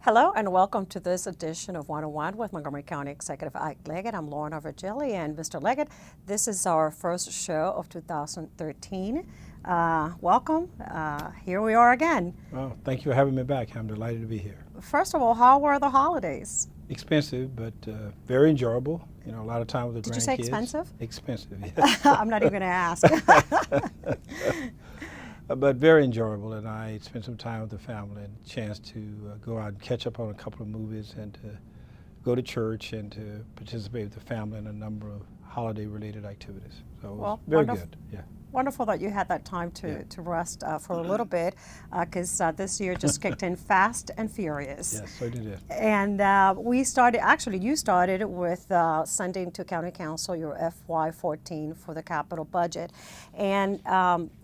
Hello and welcome to this edition of 101 with Montgomery County Executive Leggett. I'm Lorna Virgili, and Mr. Leggett, this is our first show of 2013. Welcome. Here we are again. Well, thank you for having me back. I'm delighted to be here. First of all, how were the holidays? Expensive, but very enjoyable. You know, a lot of time with the grandkids. Did you say expensive? Expensive, yes. I'm not even going to ask. But very enjoyable, and I spent some time with the family and a chance to go out and catch up on a couple of movies and to go to church and to participate with the family in a number of holiday-related activities. So it was very good. Yeah. Wonderful that you had that time to rest for a little bit, because this year just kicked in fast and furious. Yes, so did it. And we started, actually you started with sending to County Council your FY14 for the capital budget. And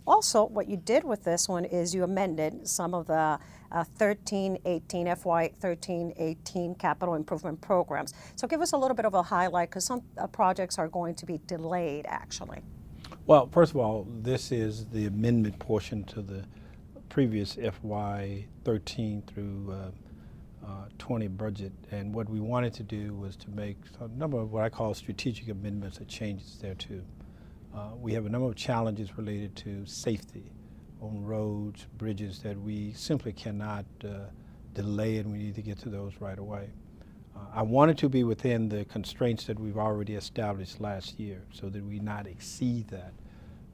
also what you did with this one is you amended some of the FY13-18 capital improvement programs. So give us a little bit of a highlight, because some projects are going to be delayed actually. Well, first of all, this is the amendment portion to the previous FY13 through 20 budget, and what we wanted to do was to make a number of what I call strategic amendments or changes there too. We have a number of challenges related to safety on roads, bridges that we simply cannot delay, and we need to get to those right away. I wanted to be within the constraints that we've already established last year so that we not exceed that.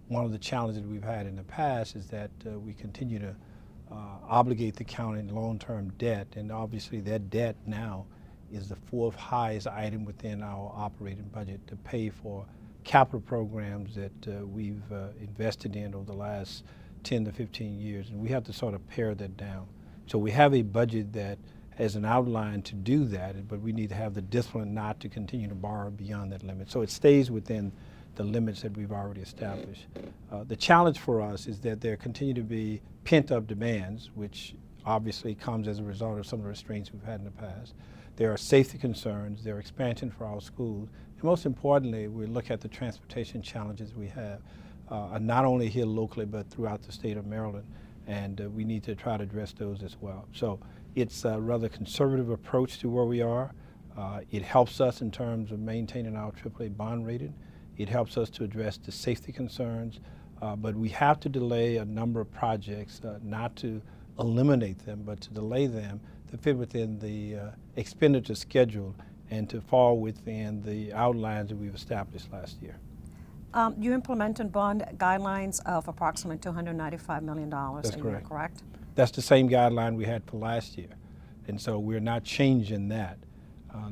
One of the challenges we've had in the past is that we continue to obligate the county in long-term debt, and obviously that debt now is the fourth highest item within our operating budget to pay for capital programs that we've invested in over the last 10 to 15 years, and we have to sort of pare that down. So we have a budget that has an outline to do that, but we need to have the discipline not to continue to borrow beyond that limit. So it stays within the limits that we've already established. The challenge for us is that there continue to be pent-up demands, which obviously comes as a result of some of the restraints we've had in the past. There are safety concerns, there are expansion for our schools, and most importantly, we look at the transportation challenges we have, not only here locally, but throughout the state of Maryland, and we need to try to address those as well. So it's a rather conservative approach to where we are. It helps us in terms of maintaining our AAA bond rating. It helps us to address the safety concerns, but we have to delay a number of projects, not to eliminate them, but to delay them to fit within the expenditure schedule and to fall within the outlines that we've established last year. You implemented bond guidelines of approximately $295 million. That's correct. Correct? That's the same guideline we had for last year, and so we're not changing that.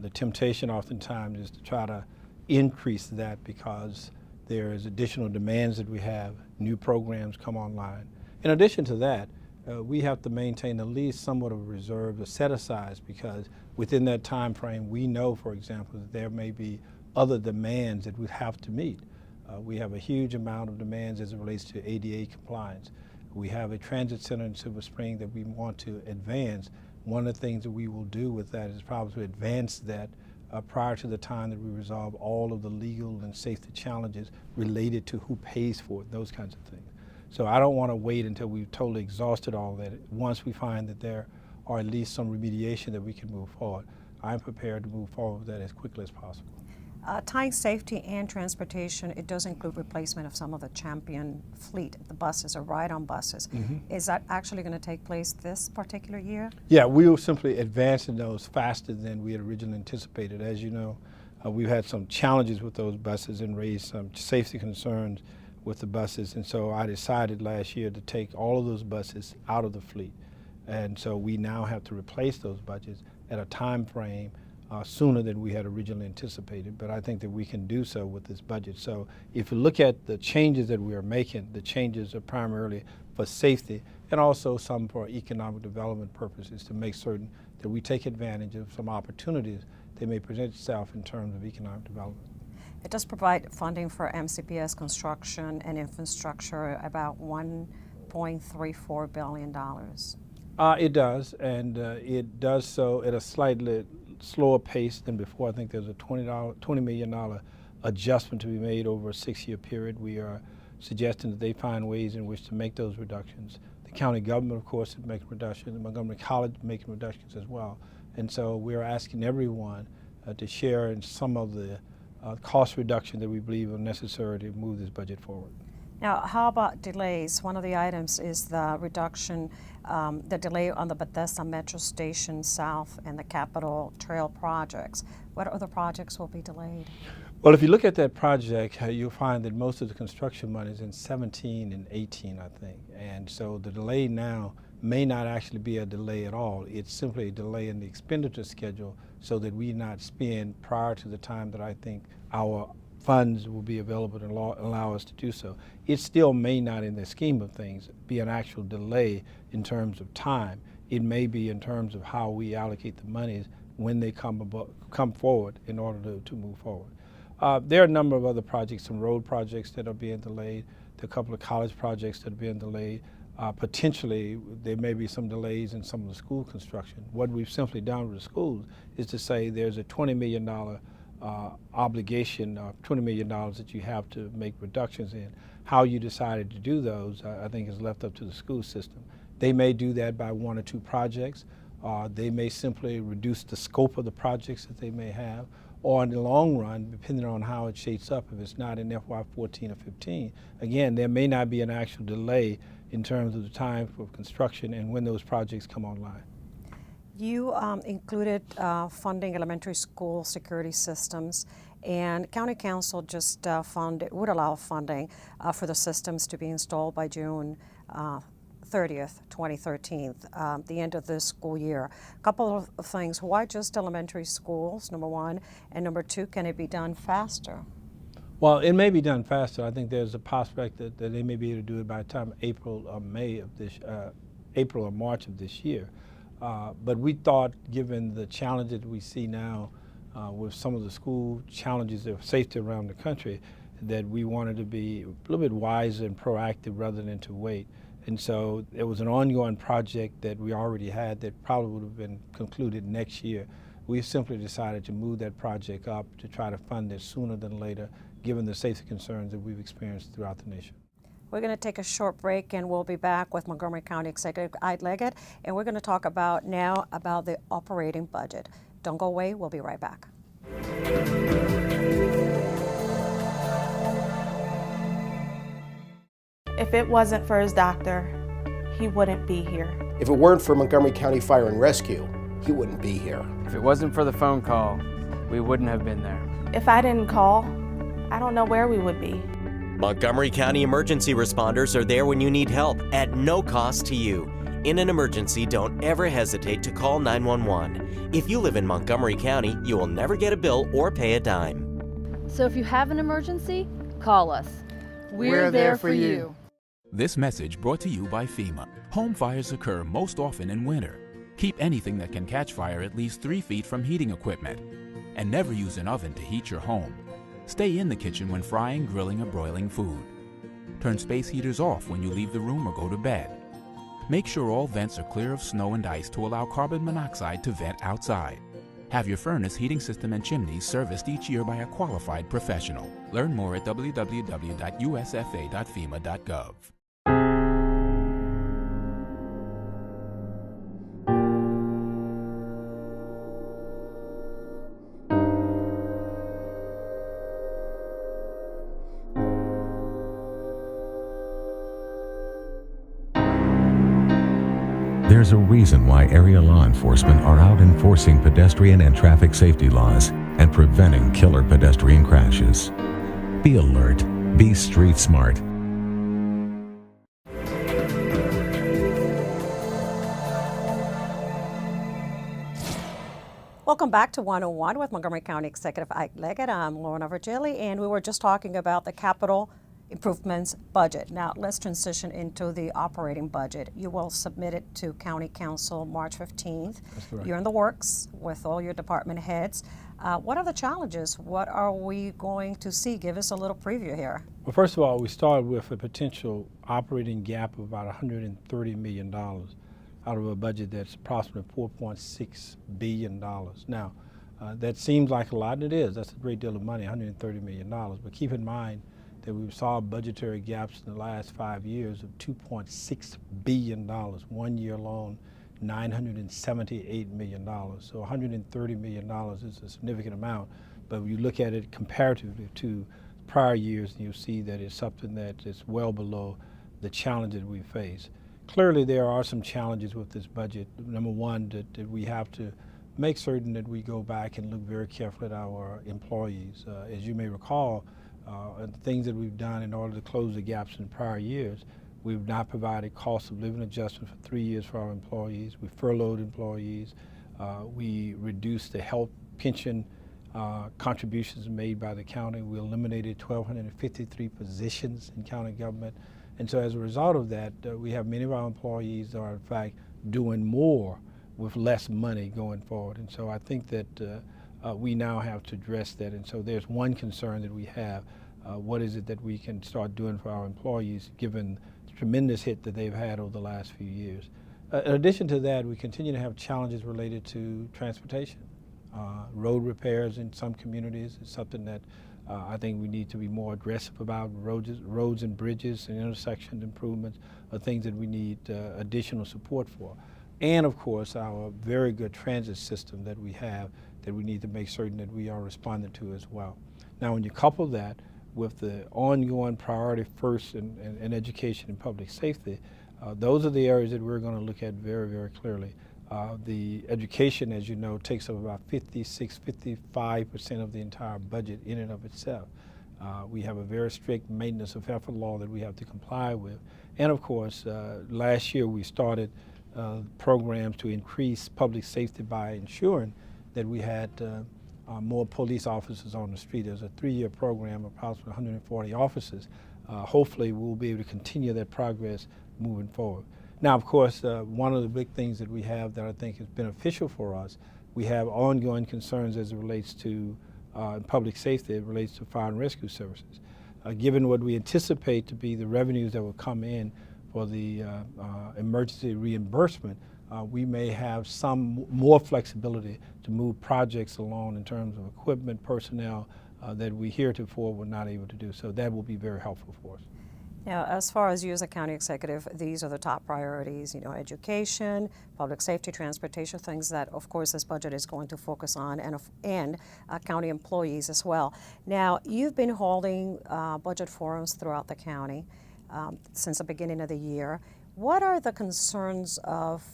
The temptation oftentimes is to try to increase that because there is additional demands that we have, new programs come online. In addition to that, we have to maintain at least somewhat of a reserve to set aside, because within that time frame we know, for example, that there may be other demands that we have to meet. We have a huge amount of demands as it relates to ADA compliance. We have a transit center in Silver Spring that we want to advance. One of the things that we will do with that is probably to advance that prior to the time that we resolve all of the legal and safety challenges related to who pays for it, those kinds of things. So I don't want to wait until we've totally exhausted all that. Once we find that there are at least some remediation that we can move forward, I'm prepared to move forward with that as quickly as possible. Tying safety and transportation, it does include replacement of some of the Champion fleet, the buses or ride-on buses. Mm-hmm. Is that actually going to take place this particular year? Yeah, we will simply advance in those faster than we had originally anticipated. As you know, we've had some challenges with those buses and raised some safety concerns with the buses, and so I decided last year to take all of those buses out of the fleet. And so we now have to replace those buses at a time frame sooner than we had originally anticipated, but I think that we can do so with this budget. So if you look at the changes that we are making, the changes are primarily for safety and also some for economic development purposes to make certain that we take advantage of some opportunities that may present itself in terms of economic development. It does provide funding for MCPS construction and infrastructure, about $1.34 billion. It does, and it does so at a slightly slower pace than before. I think there's a $20 million adjustment to be made over a 6-year period. We are suggesting that they find ways in which to make those reductions. The The county government, of course, is making reductions. Montgomery College is making reductions as well. And so we're asking everyone to share in some of the cost reduction that we believe are necessary to move this budget forward. Now, how about delays? One of the items is the reduction, the delay on the Bethesda Metro Station South and the Capitol Trail projects. What other projects will be delayed? Well, if you look at that project, you'll find that most of the construction money is in 17 and 18, I think. And so the delay now may not actually be a delay at all. It's simply a delay in the expenditure schedule so that we not spend prior to the time that I think our funds will be available to allow us to do so. It still may not, in the scheme of things, be an actual delay in terms of time. It may be in terms of how we allocate the monies when they come forward in order to move forward. There are a number of other projects, some road projects that are being delayed, there are a couple of college projects that are being delayed. Potentially, there may be some delays in some of the school construction. What we've simply done with the schools is to say there's a $20 million obligation, $20 million that you have to make reductions in. How you decided to do those, I think, is left up to the school system. They may do that by 1 or 2 projects. They may simply reduce the scope of the projects that they may have, or in the long run, depending on how it shapes up, if it's not in FY14 or 15, again, there may not be an actual delay in terms of the time for construction and when those projects come online. You included funding elementary school security systems, and County Council just would allow funding for the systems to be installed by June 30th, 2013, the end of this school year. A couple of things. Why just elementary schools, number one? And number two, can it be done faster? Well, it may be done faster. I think there's a prospect that they may be able to do it by the time April or March of this year. But we thought, given the challenges we see now with some of the school challenges of safety around the country, that we wanted to be a little bit wiser and proactive rather than to wait. And so it was an ongoing project that we already had that probably would have been concluded next year. We simply decided to move that project up to try to fund it sooner than later, given the safety concerns that we've experienced throughout the nation. We're going to take a short break, and we'll be back with Montgomery County Executive Leggett, and we're going to talk about the operating budget. Don't go away. We'll be right back. If it wasn't for his doctor, he wouldn't be here. If it weren't for Montgomery County Fire and Rescue, he wouldn't be here. If it wasn't for the phone call, we wouldn't have been there. If I didn't call, I don't know where we would be. Montgomery County emergency responders are there when you need help at no cost to you. In an emergency, don't ever hesitate to call 911. If you live in Montgomery County, you will never get a bill or pay a dime. So if you have an emergency, call us. We're there for you. This message brought to you by FEMA. Home fires occur most often in winter. Keep anything that can catch fire at least 3 feet from heating equipment. And never use an oven to heat your home. Stay in the kitchen when frying, grilling, or broiling food. Turn space heaters off when you leave the room or go to bed. Make sure all vents are clear of snow and ice to allow carbon monoxide to vent outside. Have your furnace, heating system, and chimneys serviced each year by a qualified professional. Learn more at www.usfa.fema.gov. There's a reason why area law enforcement are out enforcing pedestrian and traffic safety laws and preventing killer pedestrian crashes. Be alert. Be street smart. Welcome back to 101 with Montgomery County Executive Leggett. I'm Lorna Virgili, and we were just talking about the capital improvements budget. Now let's transition into the operating budget. You will submit it to County Council March 15th. That's correct. You're in the works with all your department heads. What are the challenges? What are we going to see? Give us a little preview here. Well, first of all, we started with a potential operating gap of about $130 million out of a budget that's approximately $4.6 billion. Now, that seems like a lot, and it is. That's a great deal of money, $130 million. But keep in mind that we saw budgetary gaps in the last 5 years of $2.6 billion. 1 year alone, $978 million. So $130 million is a significant amount. But when you look at it comparatively to prior years, you'll see that it's something that is well below the challenges we face. Clearly, there are some challenges with this budget. Number one, that we have to make certain that we go back and look very carefully at our employees. As you may recall, things that we've done in order to close the gaps in prior years, we've not provided cost of living adjustment for 3 years for our employees. We furloughed employees. We reduced the health pension contributions made by the county. We eliminated 1,253 positions in county government. And so as a result of that, we have many of our employees that are in fact doing more with less money going forward. And so I think that we now have to address that. And so there's one concern that we have. What is it that we can start doing for our employees given the tremendous hit that they've had over the last few years? In addition to that, we continue to have challenges related to transportation. Road repairs in some communities is something that I think we need to be more aggressive about. Roads and bridges and intersection improvements are things that we need additional support for. And of course, our very good transit system that we have that we need to make certain that we are responding to as well. Now, when you couple that with the ongoing priority first in education and public safety, those are the areas that we're going to look at very, very clearly. The education, as you know, takes up about 55% of the entire budget in and of itself. We have a very strict maintenance of effort law that we have to comply with. And of course, last year we started programs to increase public safety by ensuring that we had more police officers on the street. There's a 3-year program, approximately 140 officers. Hopefully we'll be able to continue that progress moving forward. Now, of course, one of the big things that we have that I think is beneficial for us, we have ongoing concerns as it relates to public safety, it relates to fire and rescue services. Given what we anticipate to be the revenues that will come in for the emergency reimbursement, we may have some more flexibility to move projects along in terms of equipment, personnel that we heretofore were not able to do. So that will be very helpful for us. Now, as far as you as a county executive, these are the top priorities, education, public safety, transportation, things that, of course, this budget is going to focus on, and county employees as well. Now, you've been holding budget forums throughout the county since the beginning of the year. What are the concerns of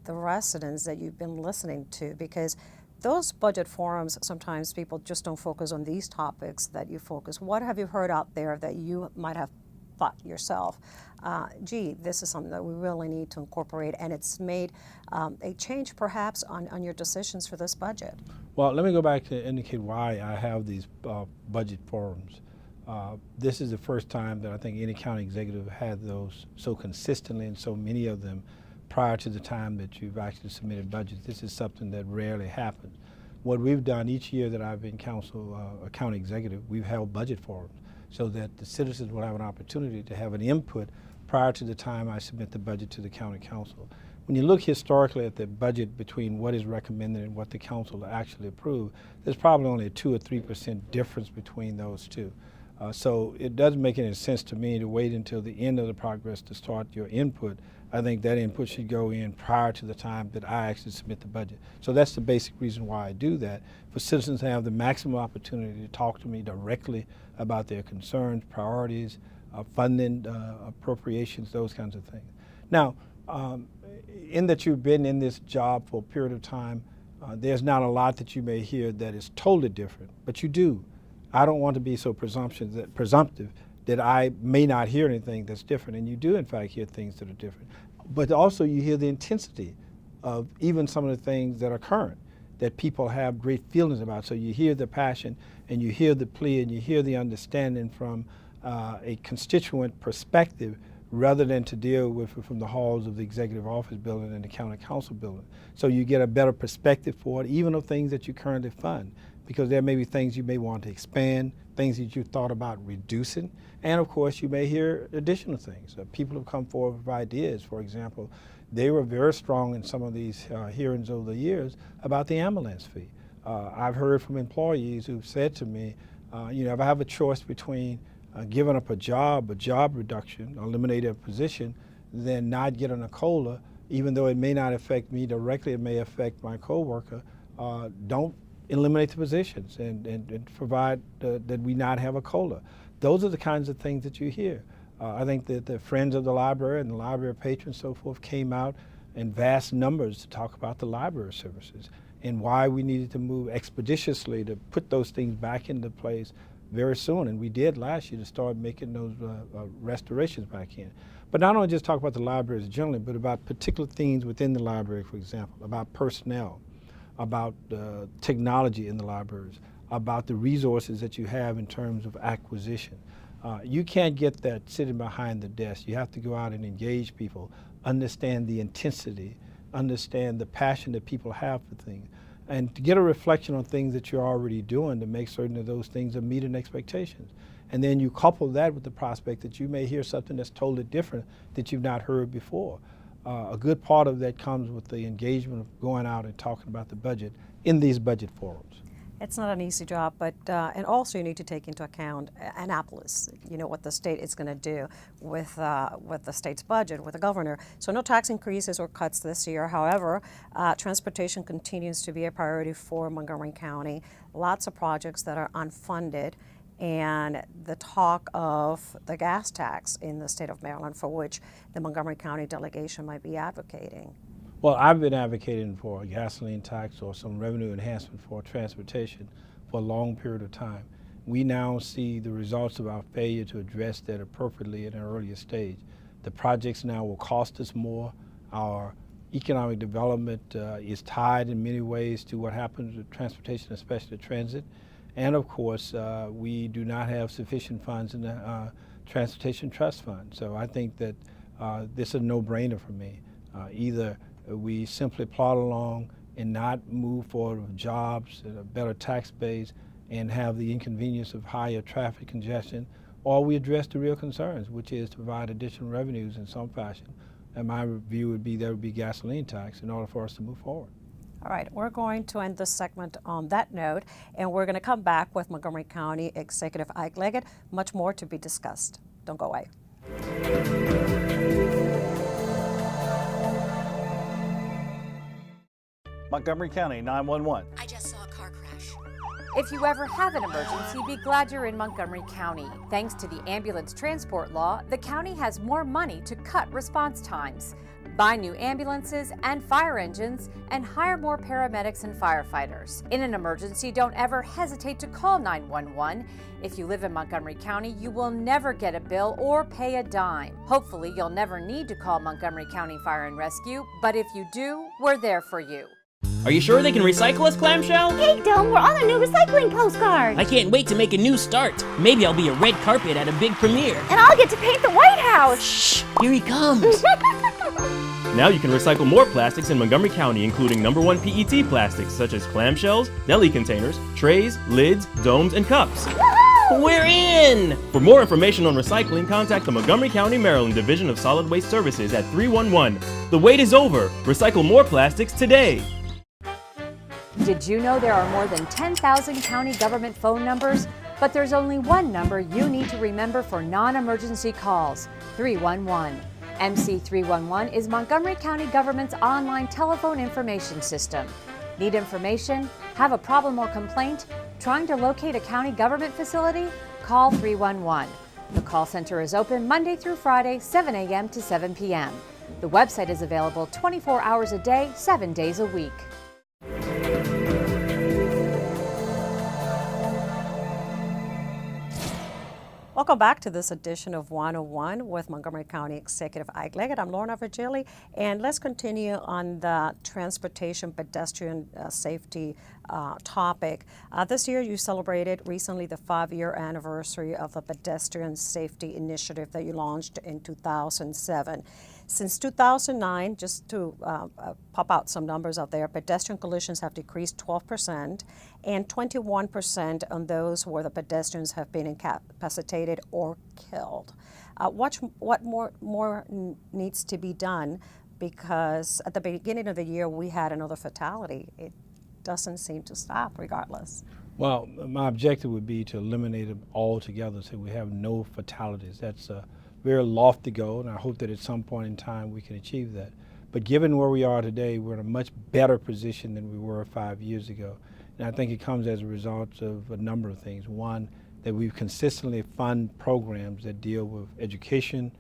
the residents that you've been listening to? Because those budget forums, sometimes people just don't focus on these topics that you focus. What have you heard out there that you might have thought yourself, gee, this is something that we really need to incorporate, and it's made a change perhaps on your decisions for this budget? Well, let me go back to indicate why I have these budget forums. This is the first time that I think any county executive had those so consistently and so many of them prior to the time that you've actually submitted budgets. This is something that rarely happens. What we've done each year that I've been a county executive, we've held budget forums so that the citizens will have an opportunity to have an input prior to the time I submit the budget to the county council. When you look historically at the budget between what is recommended and what the council actually approved, there's probably only a 2 or 3% difference between those two. So it doesn't make any sense to me to wait until the end of the progress to start your input. I think that input should go in prior to the time that I actually submit the budget. So that's the basic reason why I do that, for citizens to have the maximum opportunity to talk to me directly about their concerns, priorities, funding, appropriations, those kinds of things. Now, in that you've been in this job for a period of time, there's not a lot that you may hear that is totally different, but you do. I don't want to be so presumptive that I may not hear anything that's different, and you do in fact hear things that are different. But also you hear the intensity of even some of the things that are current, that people have great feelings about. So you hear the passion, and you hear the plea, and you hear the understanding from a constituent perspective, rather than to deal with it from the halls of the executive office building and the county council building. So you get a better perspective for it, even of things that you currently fund, because there may be things you may want to expand, things that you thought about reducing, and of course you may hear additional things. People have come forward with ideas. For example, they were very strong in some of these hearings over the years about the ambulance fee. I've heard from employees who've said to me, if I have a choice between giving up a job reduction, eliminate a position, than not getting a COLA, even though it may not affect me directly, it may affect my coworker. Don't eliminate the positions and provide that we not have a COLA. Those are the kinds of things that you hear. I think that the Friends of the Library and the library patrons, so forth, came out in vast numbers to talk about the library services and why we needed to move expeditiously to put those things back into place very soon. And we did last year to start making those restorations back in. But not only just talk about the libraries generally, but about particular things within the library, for example, about personnel, about technology in the libraries, about the resources that you have in terms of acquisition. You can't get that sitting behind the desk. You have to go out and engage people, understand the intensity, understand the passion that people have for things, and to get a reflection on things that you're already doing to make certain that those things are meeting expectations. And then you couple that with the prospect that you may hear something that's totally different that you've not heard before. A good part of that comes with the engagement of going out and talking about the budget in these budget forums. It's not an easy job, but and also you need to take into account Annapolis. You know what the state is going to do with the state's budget, with the governor. So no tax increases or cuts this year. However, transportation continues to be a priority for Montgomery County. Lots of projects that are unfunded, and the talk of the gas tax in the state of Maryland, for which the Montgomery County delegation might be advocating. Well, I've been advocating for a gasoline tax or some revenue enhancement for transportation for a long period of time. We now see the results of our failure to address that appropriately at an earlier stage. The projects now will cost us more. Our economic development is tied in many ways to what happens with transportation, especially transit. And of course, we do not have sufficient funds in the Transportation Trust Fund. So I think that this is a no-brainer for me. Either we simply plod along and not move forward with jobs and a better tax base and have the inconvenience of higher traffic congestion, or we address the real concerns, which is to provide additional revenues in some fashion. And my view would be there would be gasoline tax in order for us to move forward. All right, we're going to end this segment on that note, and we're going to come back with Montgomery County Executive Ike Leggett. Much more to be discussed. Don't go away. Montgomery County 911. I just saw a car crash. If you ever have an emergency, be glad you're in Montgomery County. Thanks to the ambulance transport law, the county has more money to cut response times. Buy new ambulances and fire engines and hire more paramedics and firefighters. In an emergency, don't ever hesitate to call 911. If you live in Montgomery County, you will never get a bill or pay a dime. Hopefully, you'll never need to call Montgomery County Fire and Rescue, but if you do, we're there for you. Are you sure they can recycle us, Clamshell? Hey, Dome, we're on a new recycling postcard. I can't wait to make a new start. Maybe I'll be a red carpet at a big premiere. And I'll get to paint the White House. Shh, here he comes. Now you can recycle more plastics in Montgomery County, including #1 PET plastics such as clamshells, deli containers, trays, lids, domes, and cups. We're in! For more information on recycling, contact the Montgomery County, Maryland Division of Solid Waste Services at 311. The wait is over. Recycle more plastics today. Did you know there are more than 10,000 county government phone numbers? But there's only one number you need to remember for non-emergency calls: 311. MC311 is Montgomery County government's online telephone information system. Need information? Have a problem or complaint? Trying to locate a county government facility? Call 311. The call center is open Monday through Friday, 7 a.m. to 7 p.m. The website is available 24 hours a day, 7 days a week. Welcome back to this edition of 101 with Montgomery County Executive Ike Leggett. I'm Lorna Virgili, and let's continue on the transportation pedestrian safety topic. This year you celebrated recently the 5-year anniversary of the Pedestrian Safety initiative that you launched in 2007. Since 2009, just to pop out some numbers out there, pedestrian collisions have decreased 12% and 21% on those where the pedestrians have been incapacitated or killed. What more needs to be done? Because at the beginning of the year, we had another fatality. It doesn't seem to stop regardless. Well, my objective would be to eliminate them altogether so we have no fatalities. That's a very lofty goal, and I hope that at some point in time we can achieve that. But given where we are today, we're in a much better position than we were 5 years ago. And I think it comes as a result of a number of things. One, that we've consistently fund programs that deal with education,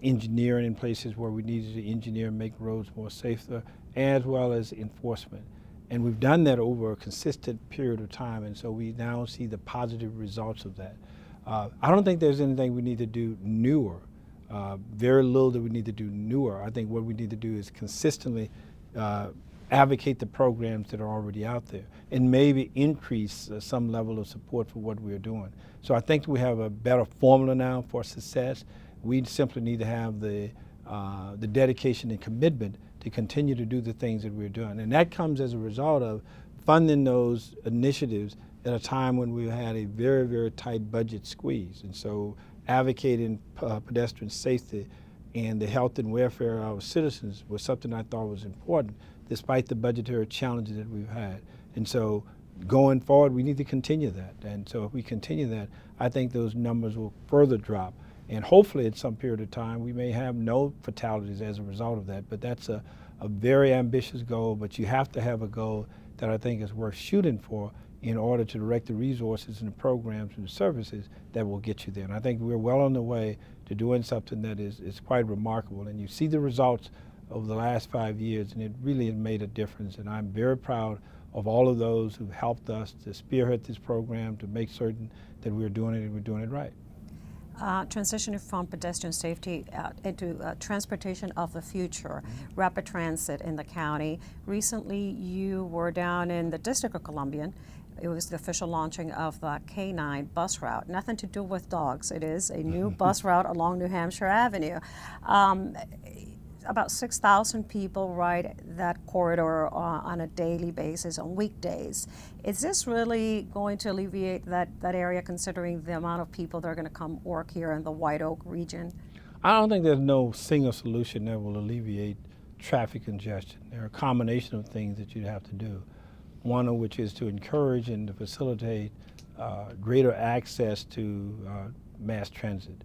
engineering in places where we needed to engineer and make roads more safer, as well as enforcement. And we've done that over a consistent period of time, and so we now see the positive results of that. I don't think there's anything we need to do newer, very little that we need to do newer. I think what we need to do is consistently advocate the programs that are already out there and maybe increase some level of support for what we're doing. So I think we have a better formula now for success. We simply need to have the dedication and commitment to continue to do the things that we're doing. And that comes as a result of funding those initiatives at a time when we had a very, very tight budget squeeze. And so advocating pedestrian safety and the health and welfare of our citizens was something I thought was important, despite the budgetary challenges that we've had. And so going forward, we need to continue that. And so if we continue that, I think those numbers will further drop. And hopefully at some period of time, we may have no fatalities as a result of that. But that's a very ambitious goal, but you have to have a goal that I think is worth shooting for in order to direct the resources and the programs and the services that will get you there. And I think we're well on the way to doing something that is quite remarkable. And you see the results over the last 5 years, and it really has made a difference. And I'm very proud of all of those who helped us to spearhead this program, to make certain that we're doing it and we're doing it right. Transitioning from pedestrian safety into transportation of the future, rapid transit in the county. Recently, you were down in the District of Columbia. It was the official launching of the K9 bus route. Nothing to do with dogs. It is a new bus route along New Hampshire Avenue. About 6,000 people ride that corridor on a daily basis on weekdays. Is this really going to alleviate that area, considering the amount of people that are going to come work here in the White Oak region? I don't think there's no single solution that will alleviate traffic congestion. There are a combination of things that you'd have to do. One of which is to encourage and to facilitate greater access to mass transit.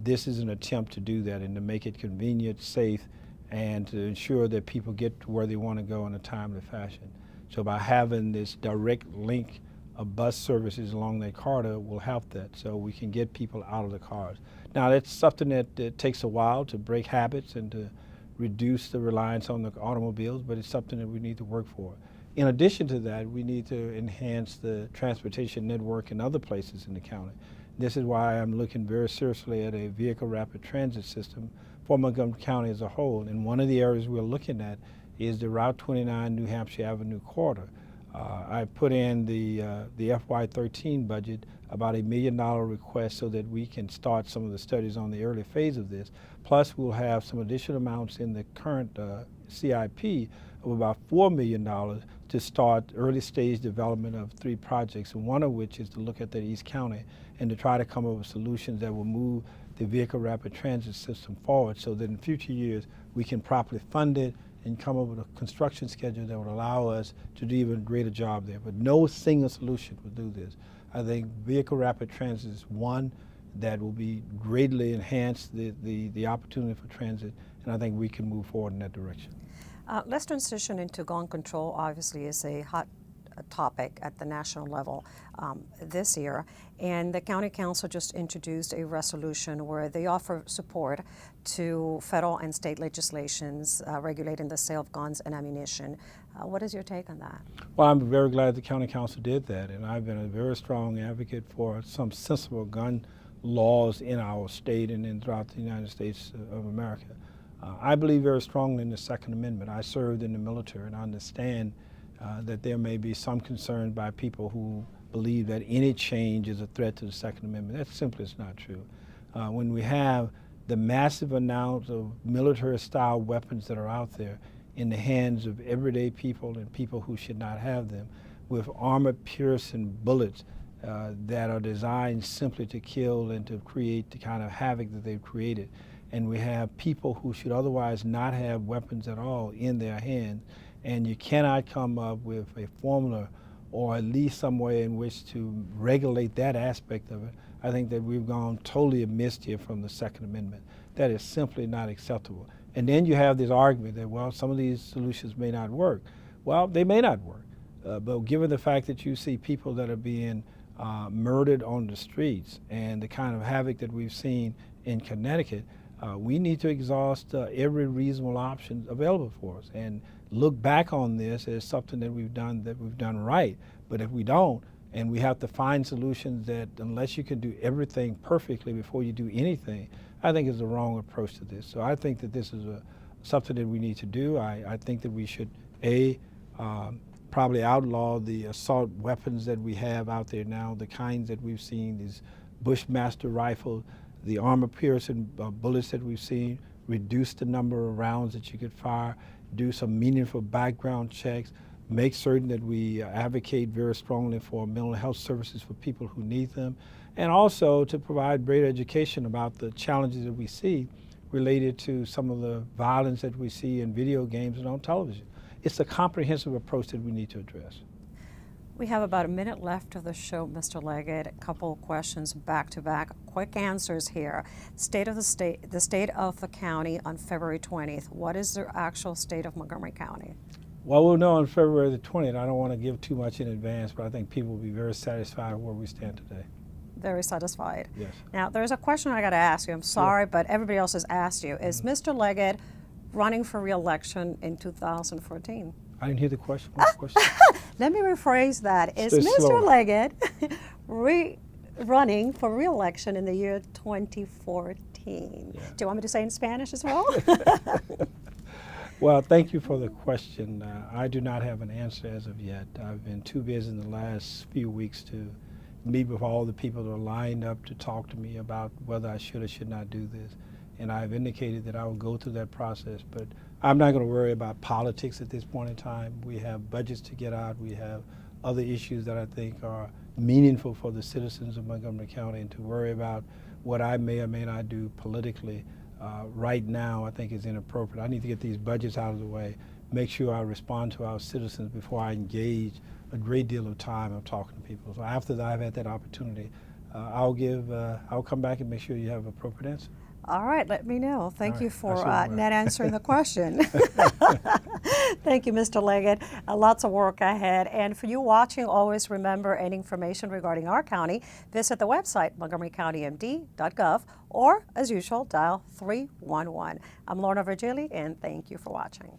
This is an attempt to do that and to make it convenient, safe, and to ensure that people get to where they want to go in a timely fashion. So by having this direct link of bus services along that corridor will help that, so we can get people out of the cars. Now that's something that takes a while to break habits and to reduce the reliance on the automobiles, but it's something that we need to work for. In addition to that, we need to enhance the transportation network in other places in the county. This is why I'm looking very seriously at a vehicle rapid transit system for Montgomery County as a whole. And one of the areas we're looking at is the Route 29 New Hampshire Avenue corridor. I put in the FY13 budget about $1 million request so that we can start some of the studies on the early phase of this. Plus, we'll have some additional amounts in the current CIP of about $4 million to start early stage development of 3 projects, and one of which is to look at the East County and to try to come up with solutions that will move the vehicle rapid transit system forward so that in future years we can properly fund it and come up with a construction schedule that would allow us to do even a greater job there. But no single solution will do this. I think vehicle rapid transit is one that will be greatly enhance the opportunity for transit, and I think we can move forward in that direction. Let's transition into gun control. Obviously, is a hot topic at the national level this year, and the County Council just introduced a resolution where they offer support to federal and state legislations regulating the sale of guns and ammunition. What is your take on that? Well, I'm very glad the County Council did that, and I've been a very strong advocate for some sensible gun laws in our state and throughout the United States of America. I believe very strongly in the Second Amendment. I served in the military and I understand that there may be some concern by people who believe that any change is a threat to the Second Amendment. That simply is not true. When we have the massive amount of military-style weapons that are out there in the hands of everyday people and people who should not have them, with armor-piercing bullets that are designed simply to kill and to create the kind of havoc that they've created, and we have people who should otherwise not have weapons at all in their hands, and you cannot come up with a formula or at least some way in which to regulate that aspect of it, I think that we've gone totally amiss here from the Second Amendment. That is simply not acceptable. And then you have this argument that, well, some of these solutions may not work. Well, they may not work. But given the fact that you see people that are being murdered on the streets and the kind of havoc that we've seen in Connecticut, we need to exhaust every reasonable option available for us and look back on this as something that we've done right. But if we don't, and we have to find solutions that, unless you can do everything perfectly before you do anything, I think is the wrong approach to this. So I think that this is something that we need to do. I think that we should, probably outlaw the assault weapons that we have out there now, the kinds that we've seen, these Bushmaster rifles, the armor-piercing bullets that we've seen, reduce the number of rounds that you could fire, do some meaningful background checks, make certain that we advocate very strongly for mental health services for people who need them, and also to provide greater education about the challenges that we see related to some of the violence that we see in video games and on television. It's a comprehensive approach that we need to address. We have about a minute left of the show, Mr. Leggett. A couple of questions back to back. Quick answers here. The state of the county on February 20th. What is the actual state of Montgomery County? Well, we'll know on February the 20th. I don't want to give too much in advance, but I think people will be very satisfied with where we stand today. Very satisfied. Yes. Now, there's a question I got to ask you. I'm sorry, but everybody else has asked you. Is Mr. Leggett running for re-election in 2014? I didn't hear the question. What's the question? Let me rephrase that. Is Just Mr. slower. Leggett running for re-election in the year 2014? Yeah. Do you want me to say in Spanish as well? Well, thank you for the question. I do not have an answer as of yet. I've been too busy in the last few weeks to meet with all the people that are lined up to talk to me about whether I should or should not do this. And I've indicated that I will go through that process, but I'm not going to worry about politics at this point in time. We have budgets to get out. We have other issues that I think are meaningful for the citizens of Montgomery County, and to worry about what I may or may not do politically right now I think is inappropriate. I need to get these budgets out of the way, make sure I respond to our citizens before I engage a great deal of time of talking to people. So after that, I've had that opportunity, I'll come back and make sure you have an appropriate answer. All right, let me know. Thank you for not answering the question. Thank you, Mr. Leggett. Lots of work ahead. And for you watching, always remember any information regarding our county, visit the website, montgomerycountymd.gov, or as usual, dial 311. I'm Lorna Virgili, and thank you for watching.